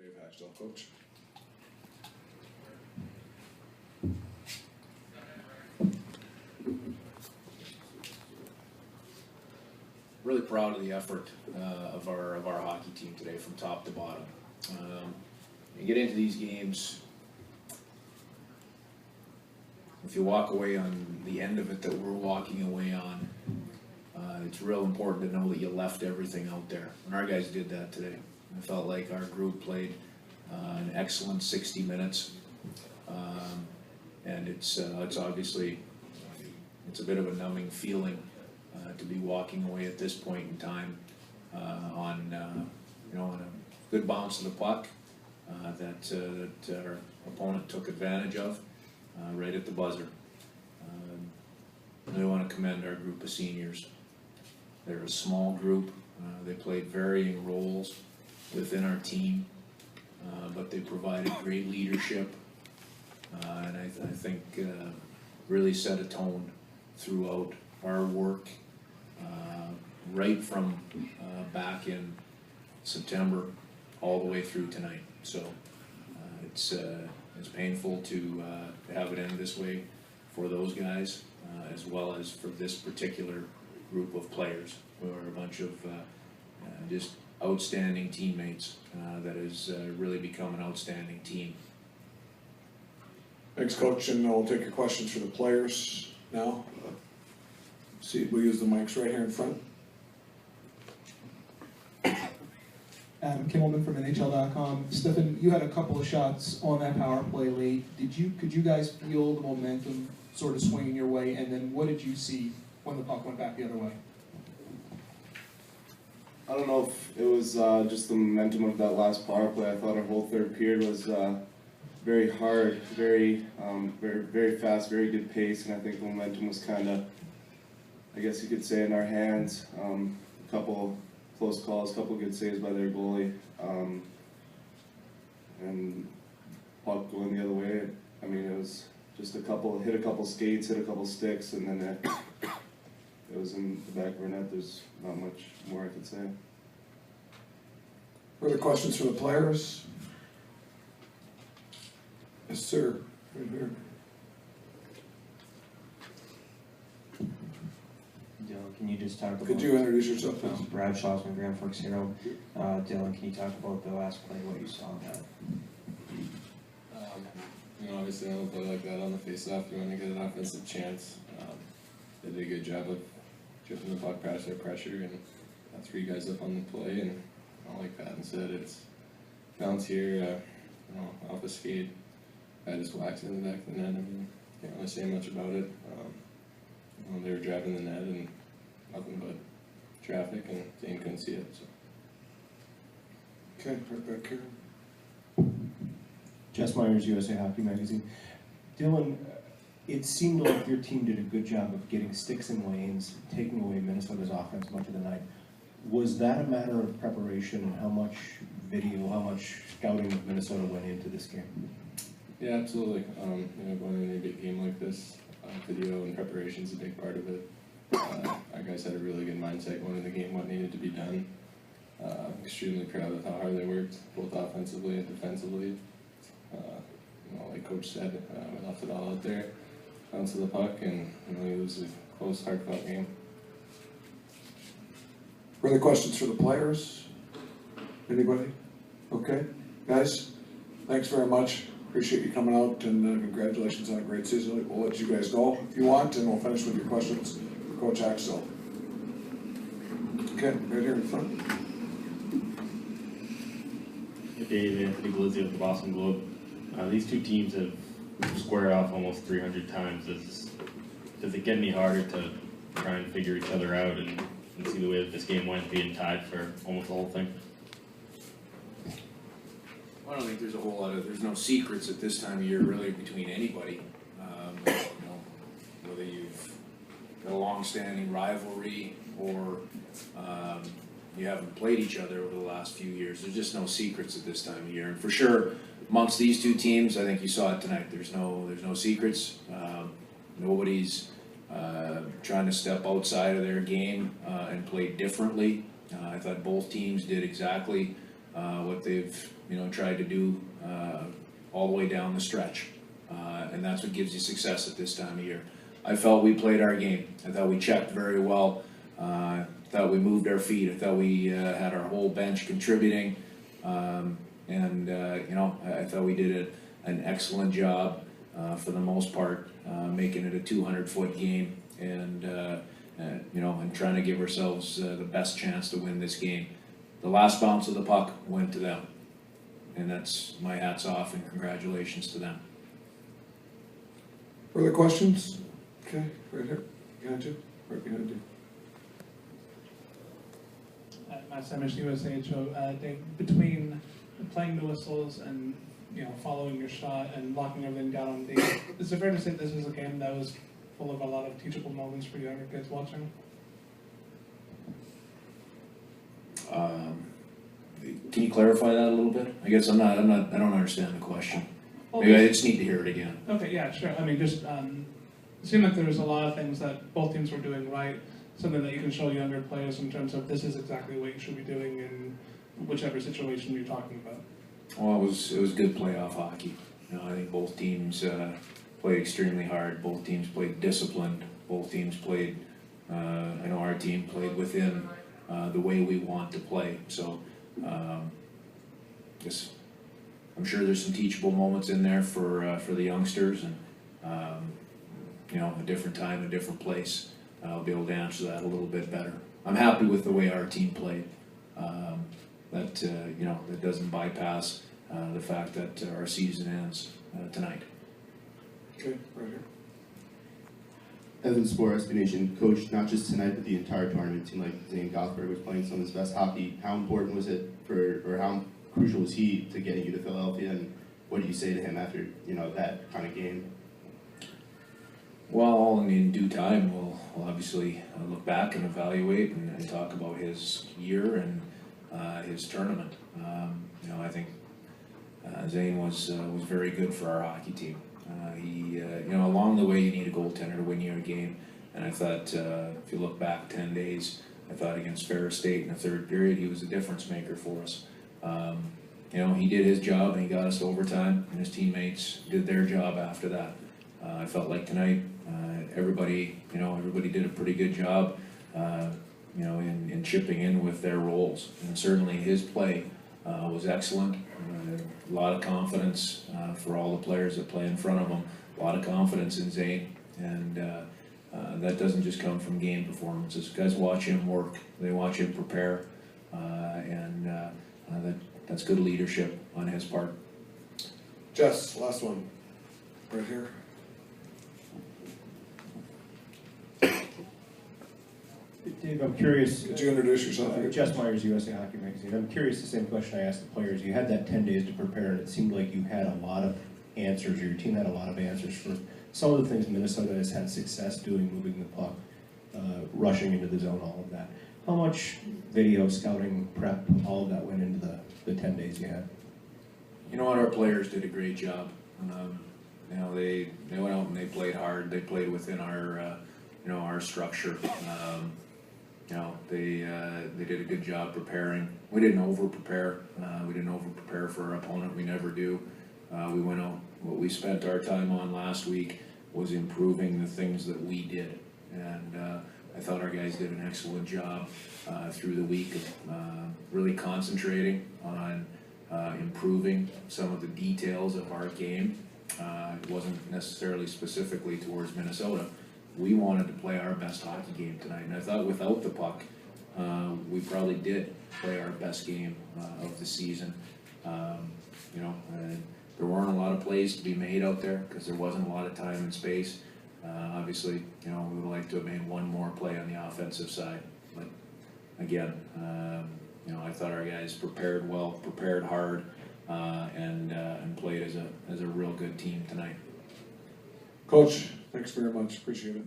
Dave Hakstol, coach. Really proud of the effort of our hockey team today, from top to bottom. You get into these games, if you walk away on the end of it that we're walking away on, it's real important to know that you left everything out there, and our guys did that today. I felt like our group played an excellent 60 minutes, and it's obviously it's a bit of a numbing feeling to be walking away at this point in time on a good bounce of the puck that our opponent took advantage of right at the buzzer. I really want to commend our group of seniors. They're a small group. They played varying roles within our team, but they provided great leadership, and I think really set a tone throughout our work right from back in September all the way through tonight. So it's painful to have it end this way for those guys, as well as for this particular group of players, who are a bunch of just outstanding teammates that has really become an outstanding team. Thanks, Coach, and we'll take your questions for the players now. See, we'll use the mics right here in front. Adam Kimmelman from NHL.com. Stephane, you had a couple of shots on that power play late. Could you guys feel the momentum sort of swinging your way? And then what did you see when the puck went back the other way? I don't know if it was just the momentum of that last power play. I thought our whole third period was very hard, very fast, very good pace, and I think the momentum was kind of, I guess you could say, in our hands. A couple close calls, a couple good saves by their goalie, and puck going the other way. I mean, it was just hit a couple skates, hit a couple sticks, and then it was in the back of our net. There's not much more I could say. Further questions for the players? Yes, sir. Right here. Dillon, can you just talk about... Could you introduce yourself, please? Brad Schlossman, Grand Forks Hero. Dillon, can you talk about the last play, what you saw in that? Obviously on a play like that on the face-off, you want to get an offensive chance. They did a good job of tripping the puck past their pressure and got three guys up on the play, and like Pattyn said, it's bounce here, off a skate. I just whacked it in the back of the net. I mean, can't really say much about it. They were driving the net and nothing but traffic, and Dane couldn't see it. So. Okay, right back here. Jess Myers, USA Hockey Magazine. Dillon, it seemed like your team did a good job of getting sticks in lanes, taking away Minnesota's offense much of the night. Was that a matter of preparation, and how much video, how much scouting of Minnesota went into this game? Yeah, absolutely. Going into a big game like this, video and preparation is a big part of it. Our guys had a really good mindset going into the game, what needed to be done. Extremely proud of how hard they worked, both offensively and defensively. Like Coach said, we left it all out there, onto the puck, and it was a close, hard-fought game. Further questions for the players? Anybody? Okay, guys, thanks very much. Appreciate you coming out, and congratulations on a great season. We'll let you guys go if you want, and we'll finish with your questions for Coach Hakstol. Okay, right here in front. Dave, Anthony Glizzi of the Boston Globe. These two teams have squared off almost 300 times. Does it get any harder to try and figure each other out and see the way that this game went, being tied for almost the whole thing? I don't think there's a whole lot of, there's no secrets at this time of year really between anybody. Whether you've got a long-standing rivalry or you haven't played each other over the last few years, there's just no secrets at this time of year. And for sure, amongst these two teams, I think you saw it tonight. There's no secrets. Nobody's trying to step outside of their game and play differently. I thought both teams did exactly what they've, tried to do, all the way down the stretch. And that's what gives you success at this time of year. I felt we played our game. I thought we checked very well. I thought we moved our feet. I thought we had our whole bench contributing. I thought we did an excellent job for the most part, making it a 200-foot game and trying to give ourselves the best chance to win this game. The last bounce of the puck went to them. And that's my hats off and congratulations to them. Further questions? Okay, right here, behind you, right behind you. Mattson, USAHO, Dave, between playing the whistles and following your shot and locking everything down on D, is it fair to say this is a game that was full of a lot of teachable moments for younger kids watching? Can you clarify that a little bit? I guess I don't understand the question. Well, Maybe I just need to hear it again. Okay, yeah, sure. I mean, just it seemed like there was a lot of things that both teams were doing right, something that you can show younger players in terms of this is exactly what you should be doing in whichever situation you're talking about. Well, it was good playoff hockey. I think both teams played extremely hard. Both teams played disciplined. Both teams played. I know our team played within the way we want to play. So, I'm sure there's some teachable moments in there for the youngsters, and a different time, a different place. I'll be able to answer that a little bit better. I'm happy with the way our team played. That doesn't bypass the fact that our season ends tonight. Okay, right here. Evan Spore, SB Nation. Coach, not just tonight, but the entire tournament, it seemed like Zane Gothberg was playing some of his best hockey. How important was it or how crucial was he to getting you to Philadelphia, and what do you say to him after, that kind of game? Well, in due time, we'll obviously look back and evaluate and talk about his year and his tournament. I think Zane was very good for our hockey team. Along the way, you need a goaltender to win you a game. And I thought, if you look back 10 days, I thought against Ferris State in the third period, he was a difference maker for us. He did his job and he got us to overtime, and his teammates did their job after that. I felt like tonight, everybody did a pretty good job, in chipping in with their roles. And certainly his play was excellent. A lot of confidence for all the players that play in front of him. A lot of confidence in Zane, and that doesn't just come from game performances. Guys watch him work. They watch him prepare, and that's good leadership on his part. Jess, last one, right here. Dave, I'm curious. Could you introduce yourself? Jess Myers, USA Hockey Magazine. I'm curious, the same question I asked the players. You had that 10 days to prepare, and it seemed like you had a lot of answers, or your team had a lot of answers for some of the things Minnesota has had success doing, moving the puck, rushing into the zone, all of that. How much video, scouting, prep, all of that went into the 10 days you had? You know what, our players did a great job. They went out and they played hard. They played within our structure. They did a good job preparing. We didn't over-prepare. We didn't over-prepare for our opponent. We never do. We went out. What we spent our time on last week was improving the things that we did. And I thought our guys did an excellent job through the week of really concentrating on improving some of the details of our game. It wasn't necessarily specifically towards Minnesota. We wanted to play our best hockey game tonight, and I thought without the puck, we probably did play our best game of the season. There weren't a lot of plays to be made out there because there wasn't a lot of time and space. Obviously, we would like to have made one more play on the offensive side, but again, I thought our guys prepared well, prepared hard, and played as a real good team tonight. Coach, thanks very much. Appreciate it.